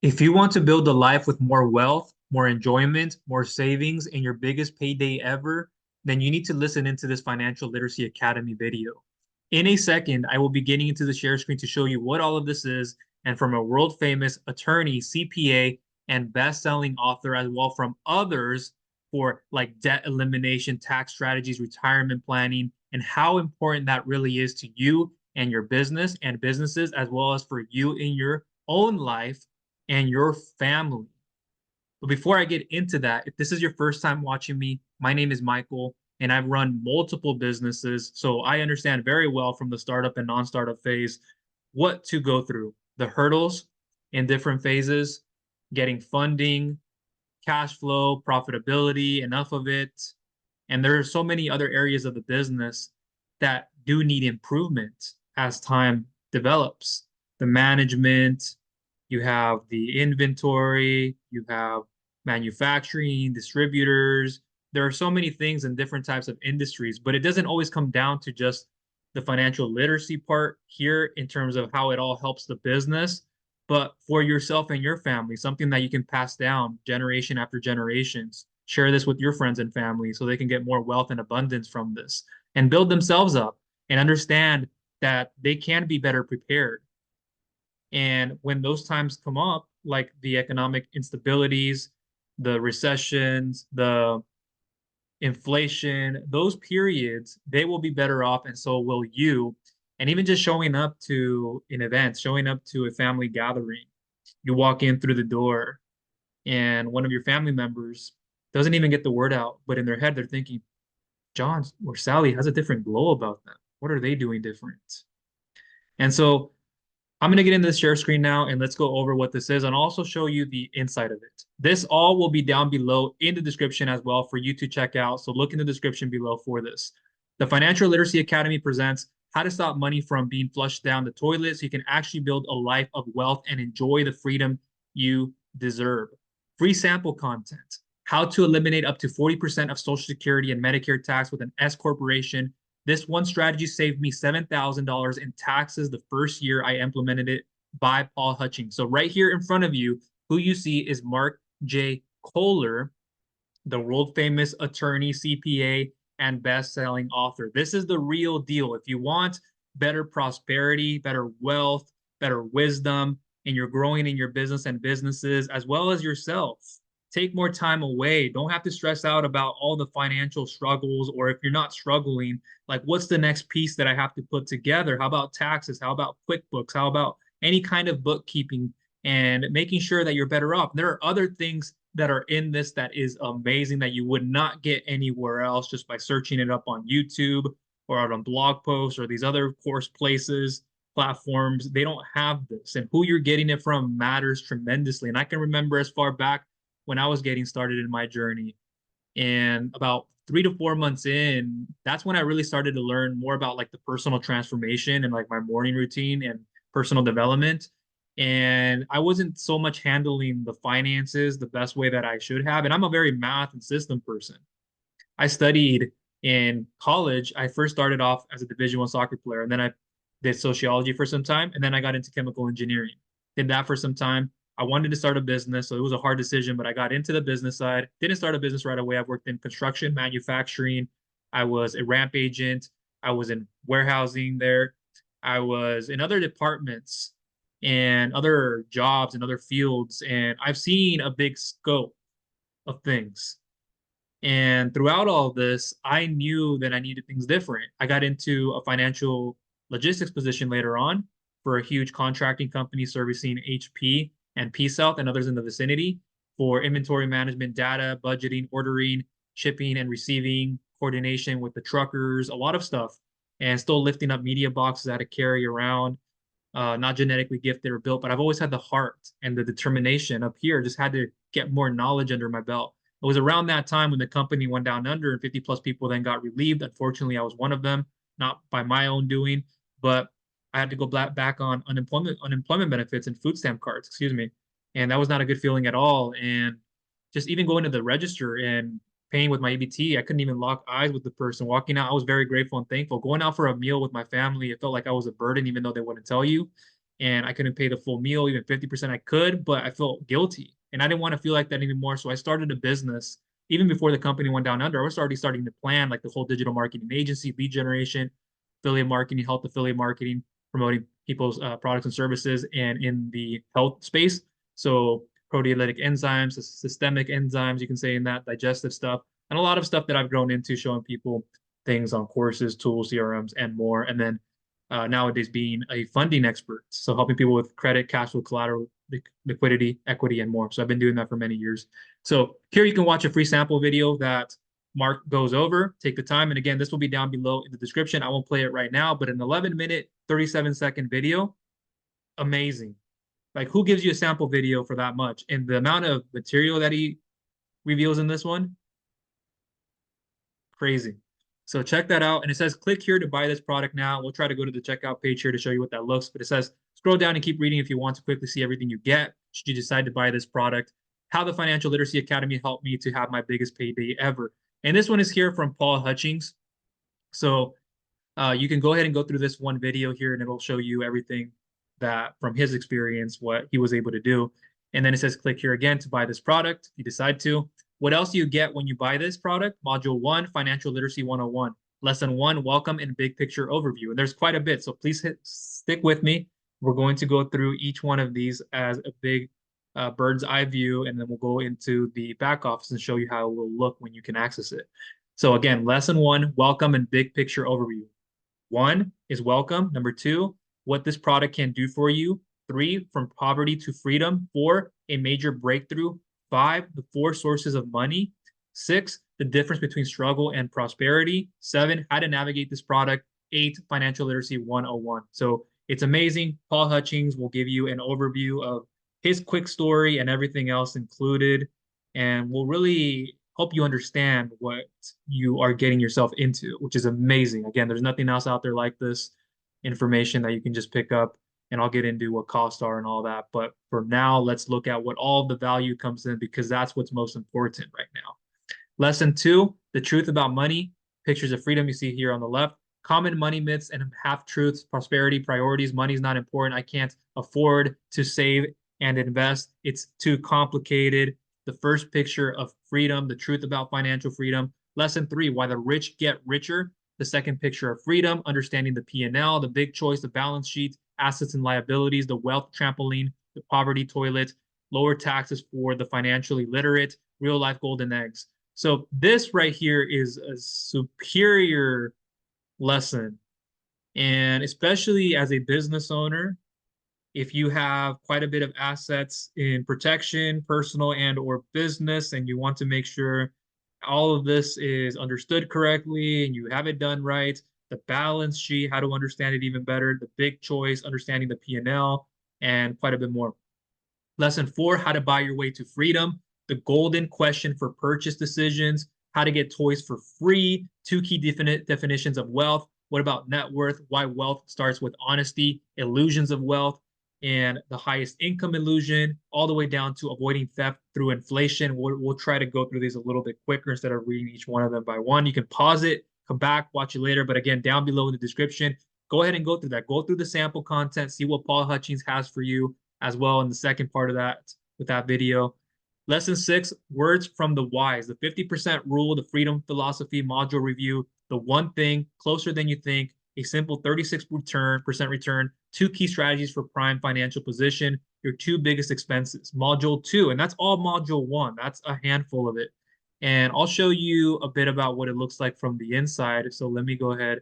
If you want to build a life with more wealth, more enjoyment, more savings, and your biggest payday ever, then you need to listen into this Financial Literacy Academy video. In a second, I will be getting into the share screen to show you what all of this is, and from a world famous attorney, CPA, and best-selling author, as well from others for like debt elimination, tax strategies, retirement planning, and how important that really is to you and your business and businesses, as well as for you in your own life and your family. But before I get into that, if this is your first time watching me, my name is Michael, and I've run multiple businesses. So I understand very well from the startup and non startup phase what to go through, the hurdles in different phases, getting funding, cash flow, profitability, enough of it. And there are so many other areas of the business that do need improvement as time develops. The management, you have the inventory, you have manufacturing, distributors. There are so many things in different types of industries, but it doesn't always come down to just the financial literacy part here in terms of how it all helps the business, but for yourself and your family, something that you can pass down generation after generations. Share this with your friends and family so they can get more wealth and abundance from this and build themselves up and understand that they can be better prepared. And when those times come up, like the economic instabilities, the recessions, the inflation, those periods, they will be better off, and so will you. And even just showing up to an event, showing up to a family gathering, you walk in through the door, and one of your family members doesn't even get the word out, but in their head, they're thinking, John or Sally has a different glow about them. What are they doing different? And so I'm going to get into the share screen now and let's go over what this is and also show you the inside of it. This all will be down below in the description as well for you to check out. So look in the description below for this. The Financial Literacy Academy presents how to stop money from being flushed down the toilet so you can actually build a life of wealth and enjoy the freedom you deserve. Free sample content, how to eliminate up to 40% of Social Security and Medicare tax with an S corporation. This one strategy saved me $7,000 in taxes the first year I implemented it by Paul Hutchings. So right here in front of you, who you see is Mark J. Kohler, the world famous attorney, CPA, and best-selling author. This is the real deal. If you want better prosperity, better wealth, better wisdom, and you're growing in your business and businesses as well as yourself, take more time away. Don't have to stress out about all the financial struggles, or if you're not struggling, like what's the next piece that I have to put together? How about taxes? How about QuickBooks? How about any kind of bookkeeping and making sure that you're better off? There are other things that are in this that is amazing that you would not get anywhere else just by searching it up on YouTube or out on blog posts or these other course places, platforms. They don't have this. And who you're getting it from matters tremendously. And I can remember as far back when I was getting started in my journey. And about 3 to 4 months in, that's when I really started to learn more about like the personal transformation and like my morning routine and personal development. And I wasn't so much handling the finances the best way that I should have. And I'm a very math and system person. I studied in college. I first started off as a Division I soccer player, and then I did sociology for some time, and then I got into chemical engineering. Did that for some time. I wanted to start a business, so it was a hard decision, but I got into the business side. Didn't start a business right away. I've worked in construction, manufacturing. I was a ramp agent. I was in warehousing there. I was in other departments and other jobs and other fields, and I've seen a big scope of things. And throughout all of this, I knew that I needed things different. I got into a financial logistics position later on for a huge contracting company servicing HP and P South and others in the vicinity for inventory management, data, budgeting, ordering, shipping and receiving, coordination with the truckers, a lot of stuff, and still lifting up media boxes I had to carry around. Not genetically gifted or built, but I've always had the heart and the determination up here. Just had to get more knowledge under my belt. It was around that time when the company went down under and 50 plus people then got relieved. Unfortunately, I was one of them, not by my own doing, but I had to go back on unemployment benefits and food stamp cards, excuse me. And that was not a good feeling at all. And just even going to the register and paying with my EBT, I couldn't even lock eyes with the person walking out. I was very grateful and thankful. Going out for a meal with my family, it felt like I was a burden, even though they wouldn't tell you. and I couldn't pay the full meal, even 50% I could, but I felt guilty. And I didn't want to feel like that anymore. So I started a business even before the company went down under. I was already starting to plan like the whole digital marketing agency, lead generation, affiliate marketing, health affiliate marketing, promoting people's products and services, and in the health space. So proteolytic enzymes, systemic enzymes, you can say in that, digestive stuff, and a lot of stuff that I've grown into showing people things on courses, tools, CRMs, and more. And then nowadays being a funding expert, so helping people with credit, cash flow, collateral, liquidity, equity, and more. So I've been doing that for many years. So here you can watch a free sample video that Mark goes over. Take the time. And again, this will be down below in the description. I won't play it right now, but an 11-minute, 37-second video, amazing. Like, who gives you a sample video for that much? And the amount of material that he reveals in this one, crazy. So check that out. And it says click here to buy this product now. We'll try to go to the checkout page here to show you what that looks. But it says scroll down and keep reading if you want to quickly see everything you get should you decide to buy this product. How the Financial Literacy Academy helped me to have my biggest payday ever. And this one is here from Paul Hutchings. So you can go ahead and go through this one video here and it'll show you everything that from his experience, what he was able to do. And then it says click here again to buy this product if you decide to. What else do you get when you buy this product? Module 1, Financial Literacy 101. Lesson 1, Welcome and Big Picture Overview. And there's quite a bit, so please stick with me. We're going to go through each one of these as a big bird's eye view, and then we'll go into the back office and show you how it will look when you can access it. So again, Lesson 1, Welcome and Big Picture Overview. 1 is welcome. Number 2, what this product can do for you. 3, from poverty to freedom. 4, a major breakthrough. 5, the 4 sources of money. 6, the difference between struggle and prosperity. 7, how to navigate this product. 8, financial literacy 101. So it's amazing. Paul Hutchings will give you an overview of his quick story and everything else included, and will really help you understand what you are getting yourself into, which is amazing. Again, there's nothing else out there like this information that you can just pick up, and I'll get into what costs are and all that. But for now, let's look at what all the value comes in, because that's what's most important right now. Lesson 2, the truth about money, pictures of freedom you see here on the left. Common money myths and half truths, prosperity, priorities. Money's not important. I can't afford to save and invest. It's too complicated. The first picture of freedom, the truth about financial freedom. Lesson 3, why the rich get richer. The second picture of freedom, understanding the P&L, the big choice, the balance sheet, assets and liabilities, the wealth trampoline, the poverty toilet, lower taxes for the financially literate, real life golden eggs. So this right here is a superior lesson. And especially as a business owner, if you have quite a bit of assets in protection, personal and or business, and you want to make sure all of this is understood correctly and you have it done right, the balance sheet, how to understand it even better, the big choice, understanding the P&L, and quite a bit more. Lesson 4, how to buy your way to freedom, the golden question for purchase decisions, how to get toys for free, 2 key definitions of wealth, what about net worth, why wealth starts with honesty, illusions of wealth, and the highest income illusion, all the way down to avoiding theft through inflation. We'll try to go through these a little bit quicker instead of reading each one of them by one. You can pause it, come back, watch it later. But again, down below in the description, go ahead and go through that. Go through the sample content, see what Paul Hutchings has for you as well in the second part of that with that video. Lesson 6, words from the wise, the 50% rule, the freedom philosophy module review, the one thing, closer than you think, a simple 36% return, 2 key strategies for prime financial position, your 2 biggest expenses. Module 2, and that's all module 1. That's a handful of it. And I'll show you a bit about what it looks like from the inside. So let me go ahead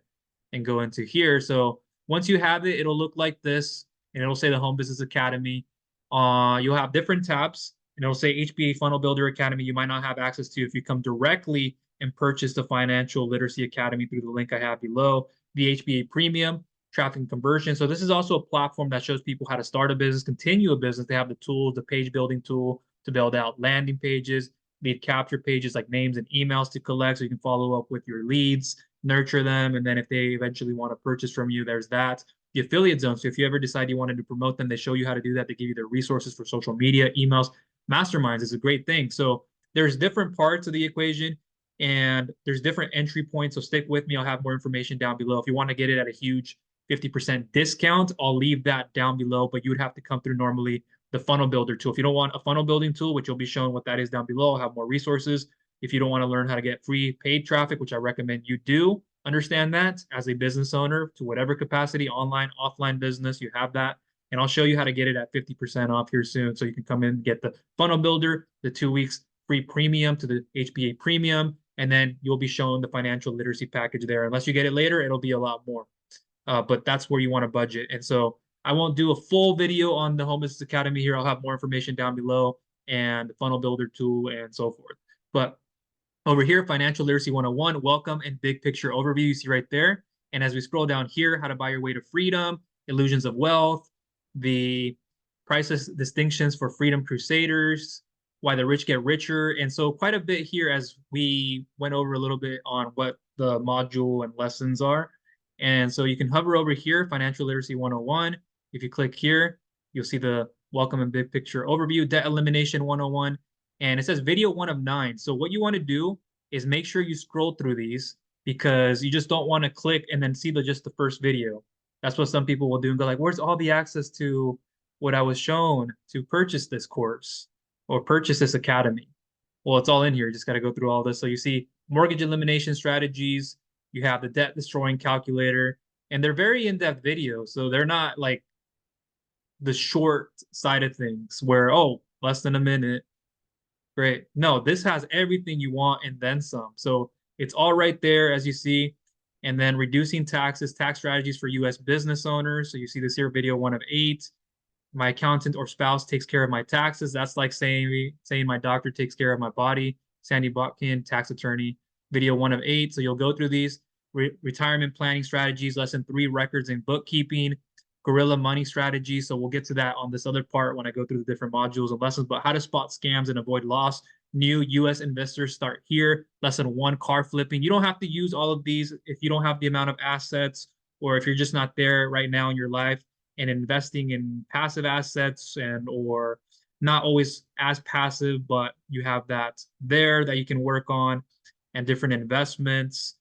and go into here. So once you have it, it'll look like this, and it'll say the Home Business Academy. You'll have different tabs, and it'll say HBA Funnel Builder Academy. You might not have access to if you come directly and purchase the Financial Literacy Academy through the link I have below. The HBA Premium, traffic and conversion. So this is also a platform that shows people how to start a business, continue a business. They have the tools, the page building tool to build out landing pages, lead capture pages like names and emails to collect so you can follow up with your leads, nurture them, and then if they eventually want to purchase from you, there's that. The affiliate zone. So if you ever decide you wanted to promote them, they show you how to do that. They give you the resources for social media, emails, masterminds is a great thing. So there's different parts of the equation, and there's different entry points. So stick with me. I'll have more information down below. If you want to get it at a huge 50% discount. I'll leave that down below, but you would have to come through normally the funnel builder tool. If you don't want a funnel building tool, which you'll be shown what that is down below, I'll have more resources. If you don't want to learn how to get free paid traffic, which I recommend you do, understand that as a business owner to whatever capacity, online, offline business, you have that. And I'll show you how to get it at 50% off here soon. So you can come in and get the funnel builder, the 2 weeks free premium to the HBA premium, and then you'll be shown the financial literacy package there. Unless you get it later, it'll be a lot more. But that's where you want to budget. And so I won't do a full video on the Home Business Academy here. I'll have more information down below and the funnel builder tool and so forth. But over here, Financial Literacy 101, welcome and big picture overview you see right there. And as we scroll down here, how to buy your way to freedom, illusions of wealth, the priceless distinctions for freedom crusaders, why the rich get richer. And so quite a bit here as we went over a little bit on what the module and lessons are. And so you can hover over here, Financial Literacy 101. If you click here, you'll see the welcome and big picture overview, debt elimination 101. And it says video 1 of 9. So what you want to do is make sure you scroll through these because you just don't want to click and then see just the first video. That's what some people will do and go like, where's all the access to what I was shown to purchase this course or purchase this academy? Well, it's all in here. You just got to go through all this. So you see mortgage elimination strategies, you have the debt destroying calculator, and they're very in-depth videos. So they're not like the short side of things where, oh, less than a minute. Great. No, this has everything you want and then some. So it's all right there, as you see. And then reducing taxes, tax strategies for U.S. business owners. So you see this here, video 1 of 8. My accountant or spouse takes care of my taxes. That's like saying my doctor takes care of my body. Sandy Botkin, tax attorney, video 1 of 8. So you'll go through these retirement planning strategies, lesson 3, records and bookkeeping, guerrilla money strategy. So we'll get to that on this other part when I go through the different modules and lessons, but how to spot scams and avoid loss. New U.S. investors start here. Lesson 1, car flipping. You don't have to use all of these if you don't have the amount of assets or if you're just not there right now in your life, and investing in passive assets and or not always as passive, but you have that there that you can work on, and different investments,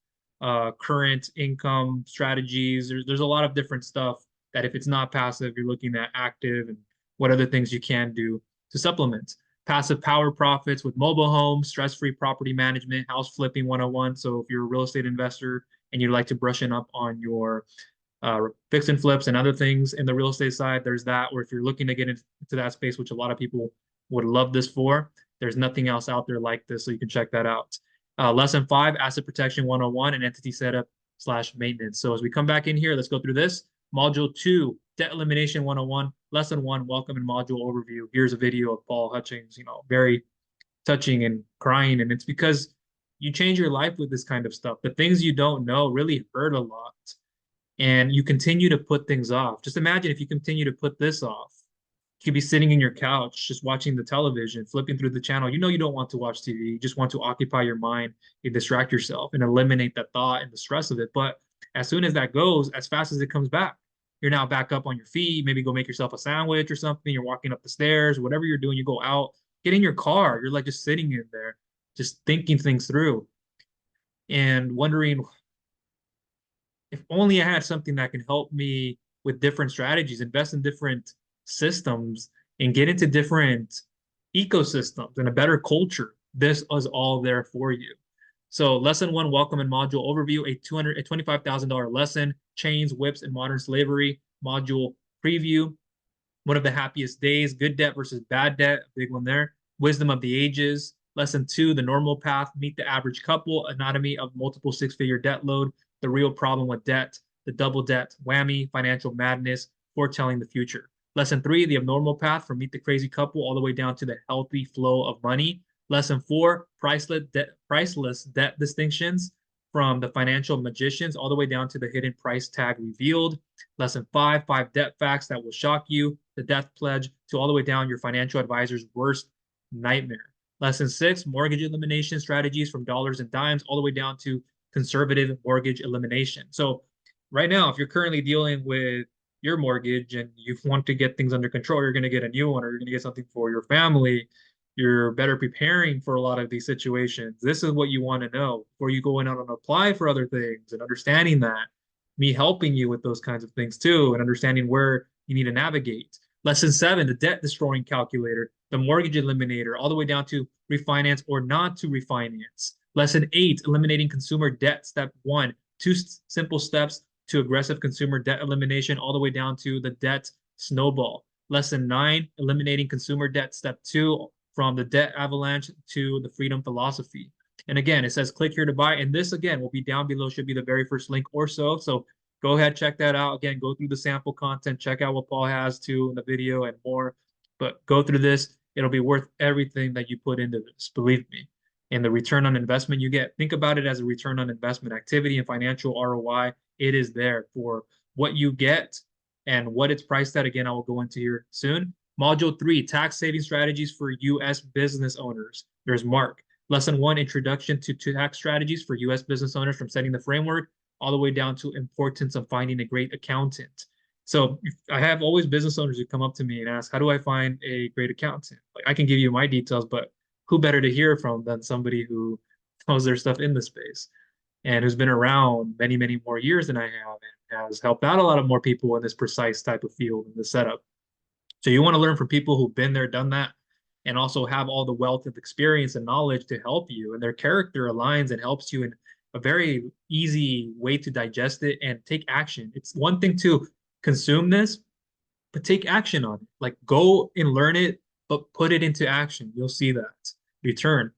current income strategies. There's a lot of different stuff that if it's not passive, you're looking at active and what other things you can do to supplement. Passive power profits with mobile homes, stress-free property management, house flipping 101. So if you're a real estate investor and you'd like to brushing up on your fix and flips and other things in the real estate side, there's that. Or if you're looking to get into that space, which a lot of people would love this for, there's nothing else out there like this, so you can check that out. Lesson 5, asset protection 101 and entity setup / maintenance. So as we come back in here, let's go through this. Module 2, debt elimination 101. Lesson 1, welcome and module overview. Here's a video of Paul Hutchings, very touching and crying. And it's because you change your life with this kind of stuff. The things you don't know really hurt a lot. And you continue to put things off. Just imagine if you continue to put this off. You could be sitting in your couch, just watching the television, flipping through the channel. You know you don't want to watch TV. You just want to occupy your mind and distract yourself and eliminate that thought and the stress of it. But as soon as that goes, as fast as it comes back, you're now back up on your feet. Maybe go make yourself a sandwich or something. You're walking up the stairs, whatever you're doing, you go out, get in your car. You're like just sitting in there, just thinking things through and wondering, if only I had something that can help me with different strategies, invest in different systems, and get into different ecosystems and a better culture. This is all there for you. So lesson 1, welcome and module overview, a $25,000 lesson, chains, whips, and modern slavery. Module preview, one of the happiest days, good debt versus bad debt, big one there. Wisdom of the ages. Lesson 2, the normal path, meet the average couple, anatomy of multiple 6-figure debt load, the real problem with debt, the double debt whammy, financial madness, foretelling the future. Lesson 3, the abnormal path from meet the crazy couple all the way down to the healthy flow of money. Lesson 4, priceless debt distinctions from the financial magicians all the way down to the hidden price tag revealed. Lesson 5, 5 debt facts that will shock you, the death pledge to all the way down your financial advisor's worst nightmare. Lesson 6, mortgage elimination strategies from dollars and dimes all the way down to conservative mortgage elimination. So right now, if you're currently dealing with your mortgage and you want to get things under control, you're going to get a new one or you're going to get something for your family, you're better preparing for a lot of these situations. This is what you want to know before you go in out and apply for other things and understanding that. me helping you with those kinds of things too, and understanding where you need to navigate. Lesson 7, the debt destroying calculator, the mortgage eliminator, all the way down to refinance or not to refinance. Lesson 8, eliminating consumer debt, step 1, two simple steps to aggressive consumer debt elimination, all the way down to the debt snowball. Lesson 9, eliminating consumer debt, step 2, from the debt avalanche to the freedom philosophy. And again, it says click here to buy. And this again will be down below, should be the very first link or so. So go ahead, check that out. Again, go through the sample content, check out what Paul has too in the video and more. But go through this. It'll be worth everything that you put into this, believe me. And the return on investment you get, think about it as a return on investment activity and financial ROI. It is there for what you get and what it's priced at. Again, I will go into here soon. Module 3, tax saving strategies for U.S. business owners. There's Mark. Lesson 1, introduction to tax strategies for U.S. business owners, from setting the framework all the way down to importance of finding a great accountant. So I have always business owners who come up to me and ask, how do I find a great accountant? Like, I can give you my details, but who better to hear from than somebody who knows their stuff in the space and who's been around many, many more years than I have and has helped out a lot of more people in this precise type of field and the setup. So you want to learn from people who've been there, done that, and also have all the wealth of experience and knowledge to help you. And their character aligns and helps you in a very easy way to digest it and take action. It's one thing to consume this, but take action on it. Like, go and learn it, but put it into action. You'll see that return.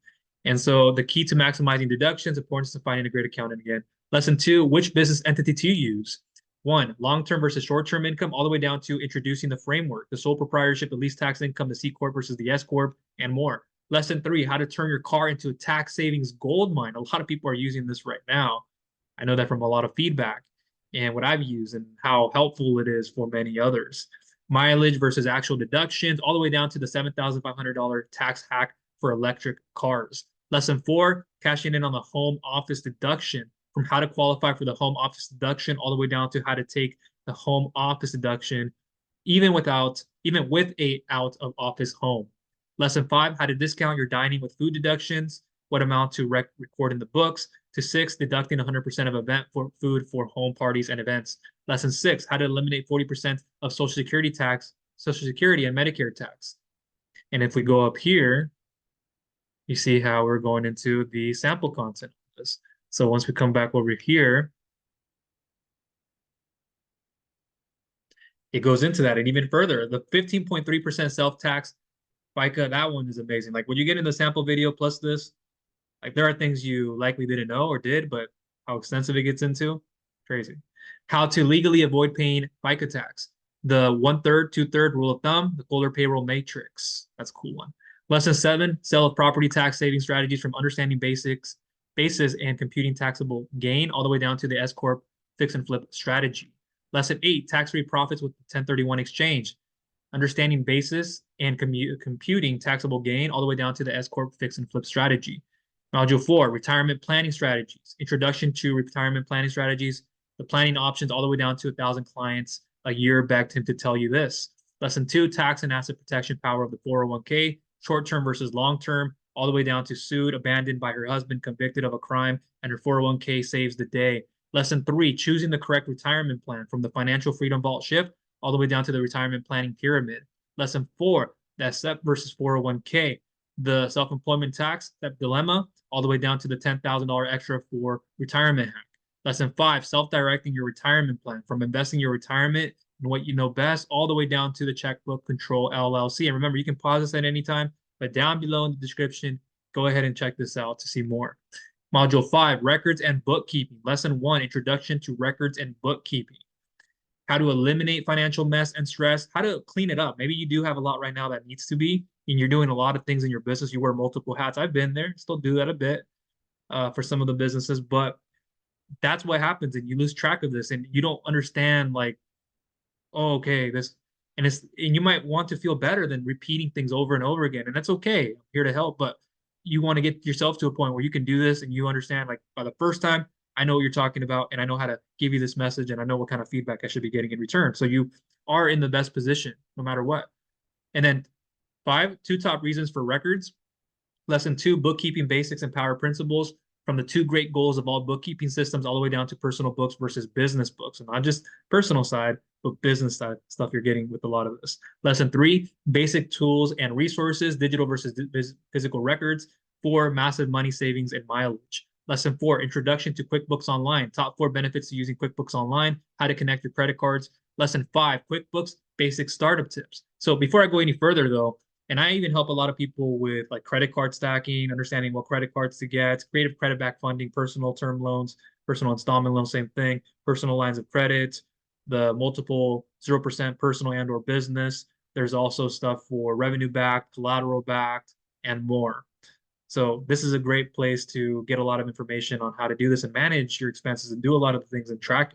And so the key to maximizing deductions, importance of finding a great accountant again. Lesson 2, which business entity to use. 1, long-term versus short-term income, all the way down to introducing the framework, the sole proprietorship, the least tax income, the C Corp versus the S Corp, and more. Lesson 3, how to turn your car into a tax savings gold mine. A lot of people are using this right now. I know that from a lot of feedback and what I've used and how helpful it is for many others. Mileage versus actual deductions, all the way down to the $7,500 tax hack for electric cars. Lesson 4, cashing in on the home office deduction, from how to qualify for the home office deduction all the way down to how to take the home office deduction even with a out of office home. Lesson 5, how to discount your dining with food deductions, what amount to record in the books. To 6, deducting 100% of event for food for home parties and events. Lesson 6, how to eliminate 40% of Social Security tax, Social Security and Medicare tax. And if we go up here, you see how we're going into the sample content of this. So once we come back over here, it goes into that and even further. The 15.3% self-tax FICA, that one is amazing. Like, when you get in the sample video plus this, like, there are things you likely didn't know or did, but how extensive it gets into, crazy. How to legally avoid paying FICA tax. The 1/3, 2/3 rule of thumb, the Kohler payroll matrix. That's a cool one. Lesson 7, sale of property tax saving strategies, from understanding basis and computing taxable gain all the way down to the S Corp fix and flip strategy. Lesson 8, tax-free profits with the 1031 exchange, understanding basis and computing taxable gain all the way down to the S Corp fix and flip strategy. Module 4, retirement planning strategies, introduction to retirement planning strategies, the planning options all the way down to 1,000 clients a year begged him to tell you this. Lesson 2, tax and asset protection power of the 401k, short-term versus long-term, all the way down to sued, abandoned by her husband, convicted of a crime, and her 401k saves the day. Lesson 3, choosing the correct retirement plan, from the financial freedom vault shift all the way down to the retirement planning pyramid. Lesson 4, that SEP versus 401k, the self-employment tax, that dilemma, all the way down to the $10,000 extra for retirement hack. Lesson 5, self-directing your retirement plan, from investing your retirement in what you know best, all the way down to the checkbook control LLC. And remember, you can pause this at any time, but down below in the description, go ahead and check this out to see more. Module 5, records and bookkeeping. Lesson 1, introduction to records and bookkeeping. How to eliminate financial mess and stress, how to clean it up. Maybe you do have a lot right now that needs to be, and you're doing a lot of things in your business. You wear multiple hats. I've been there, still do that a bit for some of the businesses, but that's what happens, and you lose track of this, and you don't understand, like, oh, okay, this, and you might want to feel better than repeating things over and over again, and that's okay. I'm here to help, but you want to get yourself to a point where you can do this and you understand, like, by the first time, I know what you're talking about, and I know how to give you this message, and I know what kind of feedback I should be getting in return. So you are in the best position no matter what. And then 5, 2 top reasons for records. Lesson 2, bookkeeping basics and power principles. from the two great goals of all bookkeeping systems all the way down to personal books versus business books. And not just personal side, but business side stuff you're getting with a lot of this. Lesson 3, basic tools and resources, digital versus physical records. 4, massive money savings and mileage. Lesson 4, introduction to QuickBooks Online, top 4 benefits to using QuickBooks Online, how to connect your credit cards. Lesson 5, QuickBooks basic startup tips. So before I go any further though, and I even help a lot of people with like credit card stacking, understanding what credit cards to get, creative credit back funding, personal term loans, personal installment loans, same thing, personal lines of credit, the multiple 0% personal and or business. There's also stuff for revenue backed, collateral backed, and more. So this is a great place to get a lot of information on how to do this and manage your expenses and do a lot of the things and track,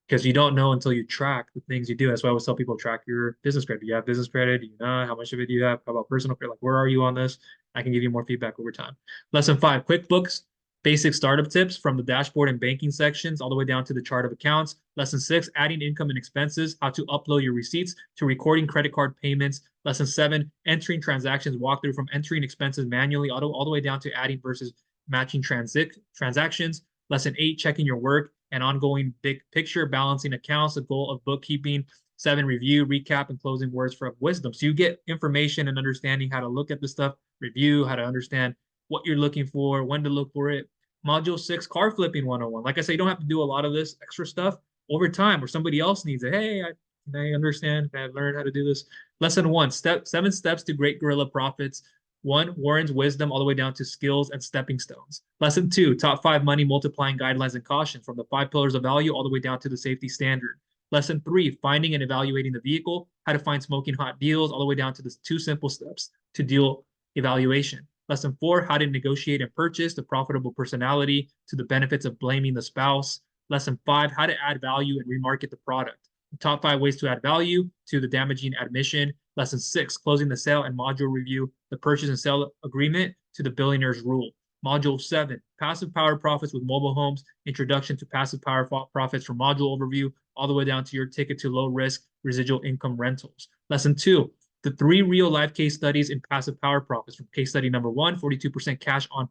because you don't know until you track the things you do. That's why I always tell people track your business credit. Do you have business credit? Do you not? How much of it do you have? How about personal credit? Like, where are you on this? I can give you more feedback over time. Lesson 5, QuickBooks, basic startup tips from the dashboard and banking sections all the way down to the chart of accounts. Lesson 6, adding income and expenses, how to upload your receipts to recording credit card payments. Lesson 7, entering transactions walkthrough from entering expenses manually all the way down to adding versus matching transactions. Lesson 8, checking your work and ongoing big picture, balancing accounts, the goal of bookkeeping. 7, review, recap, and closing words for wisdom. So you get information and understanding how to look at the stuff, review, how to understand what you're looking for, when to look for it. Module 6, car flipping 101. Like I say, you don't have to do a lot of this extra stuff over time or somebody else needs it. Hey, I understand. I've learned how to do this. Lesson 1, 7 steps to great guerrilla profits. 1, Warren's wisdom all the way down to skills and stepping stones. Lesson 2, top 5 money multiplying guidelines and cautions from the 5 pillars of value all the way down to the safety standard. Lesson 3, finding and evaluating the vehicle, how to find smoking hot deals all the way down to the 2 simple steps to deal evaluation. Lesson 4, how to negotiate and purchase, the profitable personality to the benefits of blaming the spouse. Lesson 5, how to add value and remarket the product. The top 5 ways to add value to the damaging admission. Lesson 6, closing the sale and module review, the purchase and sale agreement to the billionaire's rule. Module 7, passive power profits with mobile homes, introduction to passive power profits from module overview, all the way down to your ticket to low risk residual income rentals. Lesson 2, the 3 real life case studies in passive power profits from case study number 1, 42% cash on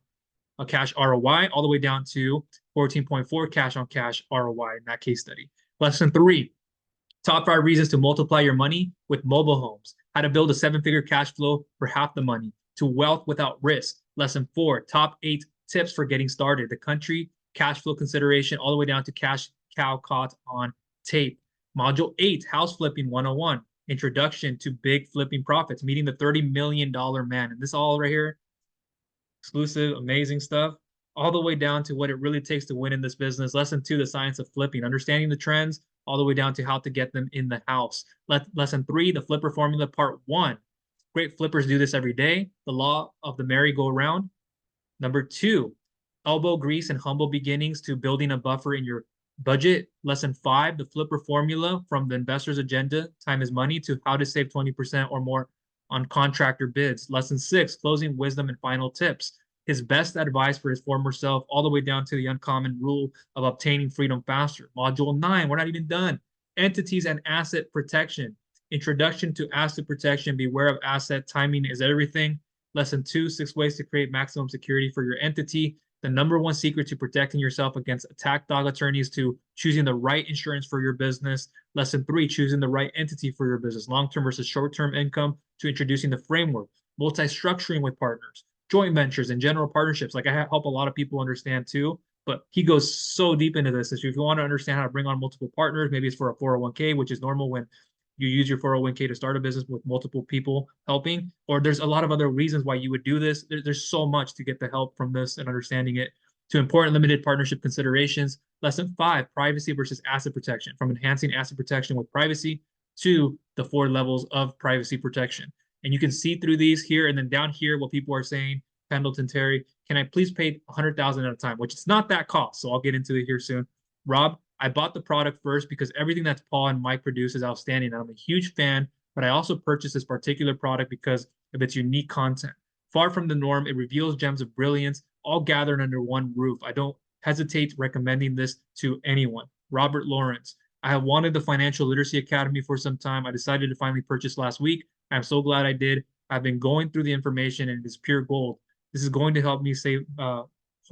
a cash ROI, all the way down to 14.4 cash on cash ROI in that case study. Lesson 3, top 5 reasons to multiply your money with mobile homes. How to build a 7-figure cash flow for half the money. To wealth without risk. Lesson 4, top 8 tips for getting started. The country, cash flow consideration, all the way down to cash cow caught on tape. Module 8, house flipping 101. Introduction to big flipping profits, meeting the $30 million man. And this all right here, exclusive, amazing stuff, all the way down to what it really takes to win in this business. Lesson 2, the science of flipping, understanding the trends, all the way down to how to get them in the house. Lesson 3, the flipper formula, part 1. Great flippers do this every day. The law of the merry-go-round. Number 2, elbow grease and humble beginnings to building a buffer in your budget. Lesson 5, the flipper formula from the investor's agenda, time is money, to how to save 20% or more on contractor bids. Lesson 6, closing wisdom and final tips. His best advice for his former self, all the way down to the uncommon rule of obtaining freedom faster. Module 9, we're not even done. Entities and asset protection. Introduction to asset protection, beware of asset, timing is everything. Lesson 2, 6 ways to create maximum security for your entity. The number 1 secret to protecting yourself against attack dog attorneys, to choosing the right insurance for your business. Lesson 3, choosing the right entity for your business, long-term versus short-term income, to introducing the framework, multi-structuring with partners, joint ventures, and general partnerships. Like I help a lot of people understand too, but he goes so deep into this. If you want to understand how to bring on multiple partners, maybe it's for a 401k, which is normal when you use your 401k to start a business with multiple people helping, or there's a lot of other reasons why you would do this. There's so much to get the help from this and understanding it. To important limited partnership considerations. Lesson 5, privacy versus asset protection, from enhancing asset protection with privacy to the 4 levels of privacy protection. And you can see through these here, and then down here what people are saying. Pendleton Terry, can I please pay $100,000 at a time, which it's not that cost. So I'll get into it here soon. Rob, I bought the product first because everything that Paul and Mike produce is outstanding. And I'm a huge fan, but I also purchased this particular product because of its unique content. Far from the norm, it reveals gems of brilliance, all gathered under one roof. I don't hesitate recommending this to anyone. Robert Lawrence, I have wanted the Financial Literacy Academy for some time. I decided to finally purchase last week. I'm so glad I did. I've been going through the information and it is pure gold. This is going to help me save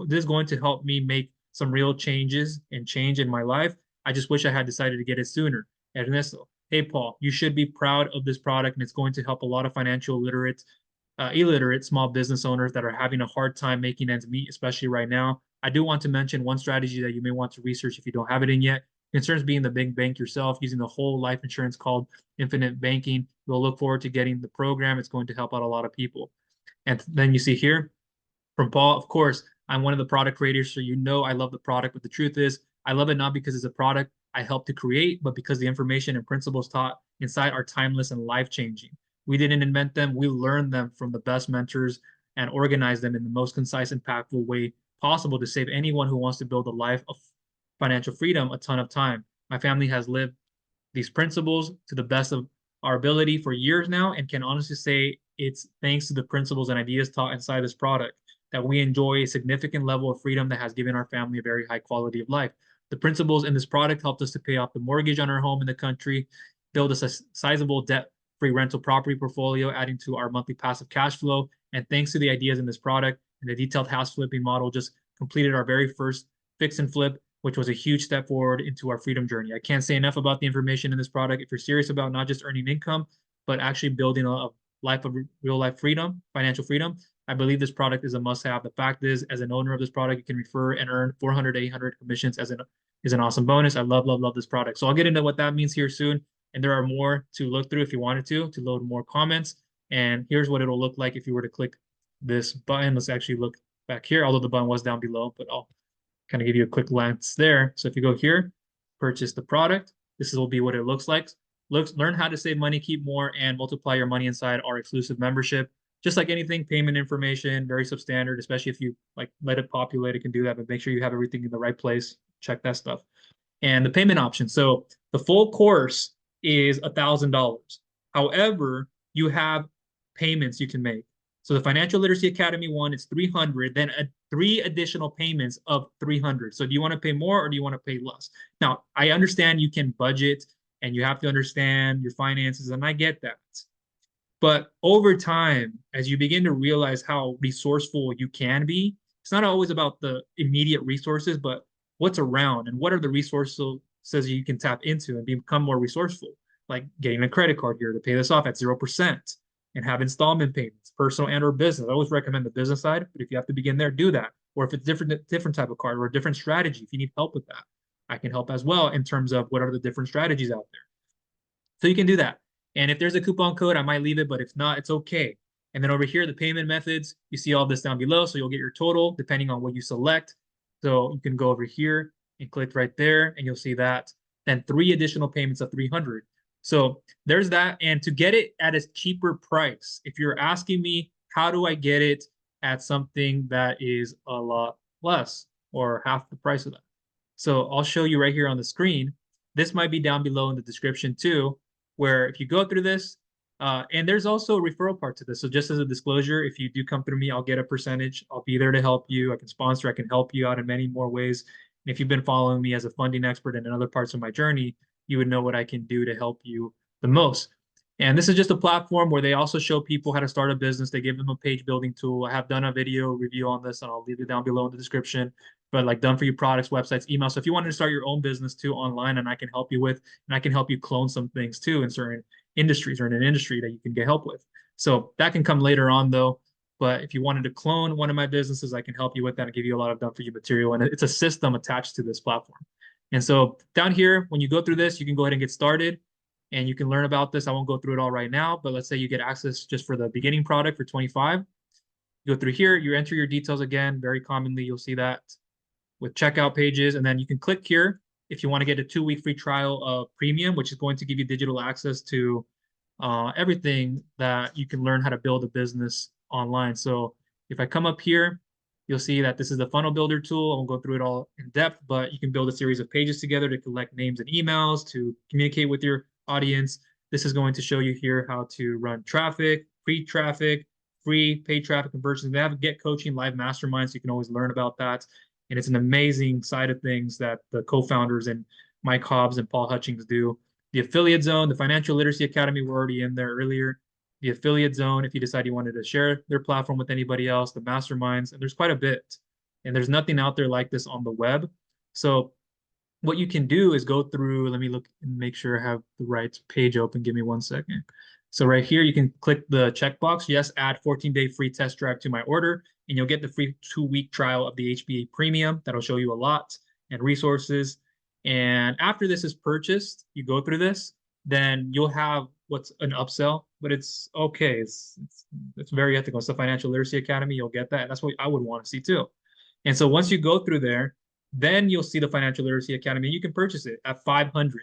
this is going to help me make some real changes and change in my life. I just wish I had decided to get it sooner. Ernesto, hey Paul, you should be proud of this product, and it's going to help a lot of financial illiterate small business owners that are having a hard time making ends meet, especially right now. I do want to mention one strategy that you may want to research if you don't have it in yet. Concerns being the big bank yourself, using the whole life insurance called infinite banking. We'll look forward to getting the program. It's going to help out a lot of people. And then you see here from Paul, of course, I'm one of the product creators, so you know I love the product. But the truth is, I love it not because it's a product I helped to create, but because the information and principles taught inside are timeless and life changing. We didn't invent them, we learned them from the best mentors and organized them in the most concise, impactful way possible to save anyone who wants to build a life of financial freedom a ton of time. My family has lived these principles to the best of our ability for years now and can honestly say it's thanks to the principles and ideas taught inside this product that we enjoy a significant level of freedom that has given our family a very high quality of life. The principles in this product helped us to pay off the mortgage on our home in the country, build us a sizable debt-free rental property portfolio, adding to our monthly passive cash flow. And thanks to the ideas in this product and the detailed house flipping model, just completed our very first fix and flip, which was a huge step forward into our freedom journey. I can't say enough about the information in this product. If you're serious about not just earning income, but actually building a life of real life freedom, financial freedom, I believe this product is a must have. The fact is, as an owner of this product, you can refer and earn 400 to 800 commissions is an awesome bonus. I love, love, love this product. So I'll get into what that means here soon. And there are more to look through if you wanted to load more comments. And here's what it'll look like if you were to click this button. Let's actually look back here, although the button was down below, but I'll kind of give you a quick glance there. So if you go here, purchase the product, this will be what it looks like. Learn how to save money, keep more, and multiply your money inside our exclusive membership. Just like anything, payment information, very substandard, especially if you like let it populate, it can do that, but make sure you have everything in the right place. Check that stuff. And the payment option. So the full course is $1,000. However, you have payments you can make. So the Financial Literacy Academy one is 300, then three additional payments of 300. So do you want to pay more or do you want to pay less? Now, I understand you can budget and you have to understand your finances, and I get that. But over time, as you begin to realize how resourceful you can be, it's not always about the immediate resources, but what's around and what are the resources you can tap into and become more resourceful, like getting a credit card here to pay this off at 0% and have installment payments, personal and or business. I always recommend the business side, but if you have to begin there, do that. Or if it's different type of card or a different strategy, if you need help with that, I can help as well in terms of what are the different strategies out there. So you can do that. And if there's a coupon code, I might leave it, but if not, it's okay. And then over here, the payment methods, you see all this down below. So you'll get your total depending on what you select. So you can go over here and click right there and you'll see that. Then three additional payments of 300. So there's that. And to get it at a cheaper price, if you're asking me, how do I get it at something that is a lot less or half the price of that? So I'll show you right here on the screen. This might be down below in the description too, where if you go through this, and there's also a referral part to this. So just as a disclosure, if you do come through me, I'll get a percentage. I'll be there to help you. I can sponsor, I can help you out in many more ways. And if you've been following me as a funding expert in other parts of my journey, you would know what I can do to help you the most. And this is just a platform where they also show people how to start a business. They give them a page building tool. I have done a video review on this, and I'll leave it down below in the description. But like done for you products, websites, email. So if you wanted to start your own business too online, and I can help you with, and I can help you clone some things too in certain industries or in an industry that you can get help with. So that can come later on though. But if you wanted to clone one of my businesses, I can help you with that and give you a lot of done for you material. And it's a system attached to this platform. And so down here, when you go through this, you can go ahead and get started and you can learn about this. I won't go through it all right now, but let's say you get access just for the beginning product for 25. You go through here, you enter your details again. Very commonly, you'll see that with checkout pages. And then you can click here if you want to get a 2-week free trial of premium, which is going to give you digital access to everything that you can learn how to build a business online. So if I come up here, you'll see that this is the funnel builder tool. I won't go through it all in depth, but you can build a series of pages together to collect names and emails, to communicate with your audience. This is going to show you here how to run traffic, pre-traffic, free paid traffic conversions. They have Get Coaching live masterminds, so you can always learn about that. And it's an amazing side of things that the co-founders and Mike Hobbs and Paul Hutchings do. The affiliate zone, the Financial Literacy Academy, we're already in there earlier. The affiliate zone, if you decide you wanted to share their platform with anybody else, the masterminds, and there's quite a bit. and there's nothing out there like this on the web. So what you can do is go through, let me look and make sure I have the right page open. Give me 1 second. So right here, you can click the checkbox. Yes, add 14-day free test drive to my order, and you'll get the free 2-week trial of the HBA Premium. That'll show you a lot and resources. And after this is purchased, you go through this, then you'll have what's an upsell, but it's okay. It's very ethical. It's the Financial Literacy Academy. You'll get that. And that's what I would want to see too. And so once you go through there, then you'll see the Financial Literacy Academy. You can purchase it at 500,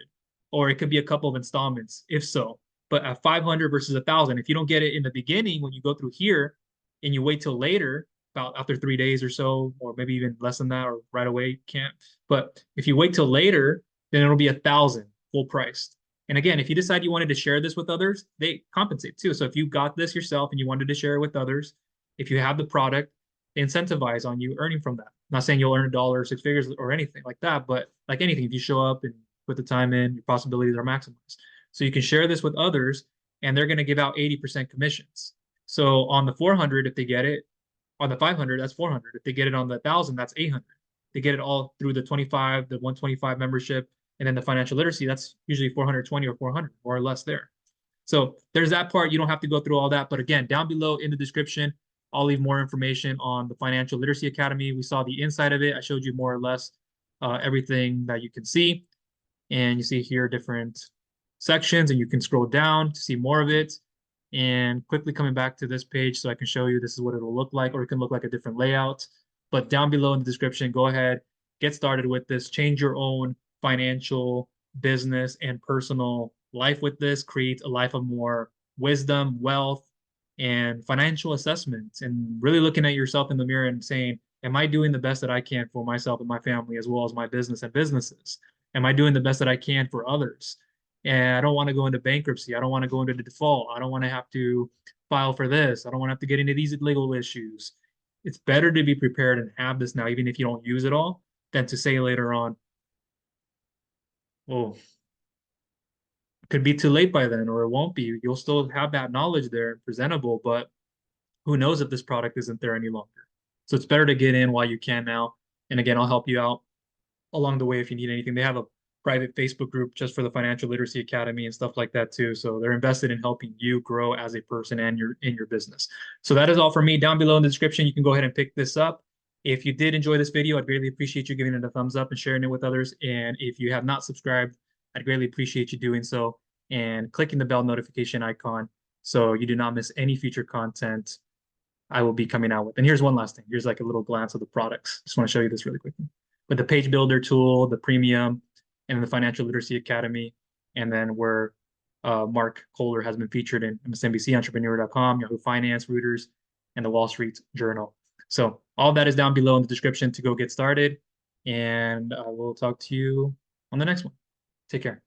or it could be a couple of installments, if so. But at 500 versus 1,000, if you don't get it in the beginning when you go through here, and you wait till later, about after 3 days or so, or maybe even less than that, or right away, you can't. But if you wait till later, then it'll be 1,000 full priced. And again, if you decide you wanted to share this with others, they compensate too. So if you got this yourself and you wanted to share it with others, if you have the product, they incentivize on you earning from that. I'm not saying you'll earn a dollar or 6 figures or anything like that, but like anything, if you show up and put the time in, your possibilities are maximized. So you can share this with others, and they're going to give out 80% commissions. So on the 400, if they get it, on the 500, that's 400. If they get it on the 1,000, that's 800. They get it all through the 25, the 125 membership, and then the financial literacy, that's usually 420 or 400, more or less there. So there's that part. You don't have to go through all that. But again, down below in the description, I'll leave more information on the Financial Literacy Academy. We saw the inside of it. I showed you more or less everything that you can see. And you see here different sections, and you can scroll down to see more of it. And quickly coming back to this page so I can show you this is what it'll look like, or it can look like a different layout. But down below in the description, go ahead, get started with this, change your own financial, business, and personal life with this, create a life of more wisdom, wealth, and financial assessment, and really looking at yourself in the mirror and saying, am I doing the best that I can for myself and my family, as well as my business and businesses? Am I doing the best that I can for others? And I don't want to go into bankruptcy. I don't want to go into the default. I don't want to have to file for this. I don't want to have to get into these legal issues. It's better to be prepared and have this now, even if you don't use it all, than to say later on, oh, it could be too late by then, or it won't be. You'll still have that knowledge there, presentable, but who knows if this product isn't there any longer. So it's better to get in while you can now. And again, I'll help you out along the way if you need anything. They have a private Facebook group just for the Financial Literacy Academy and stuff like that too. So they're invested in helping you grow as a person and your business. So that is all for me. Down below in the description, you can go ahead and pick this up. If you did enjoy this video, I'd greatly appreciate you giving it a thumbs up and sharing it with others. And if you have not subscribed, I'd greatly appreciate you doing so and clicking the bell notification icon so you do not miss any future content I will be coming out with. And here's one last thing. Here's like a little glance of the products. Just want to show you this really quickly. With the page builder tool, the premium, and the Financial Literacy Academy, and then where Mark Kohler has been featured in MSNBC, Entrepreneur.com, Yahoo Finance, Reuters, and the Wall Street Journal. So all that is down below in the description to go get started. And I will talk to you on the next one. Take care.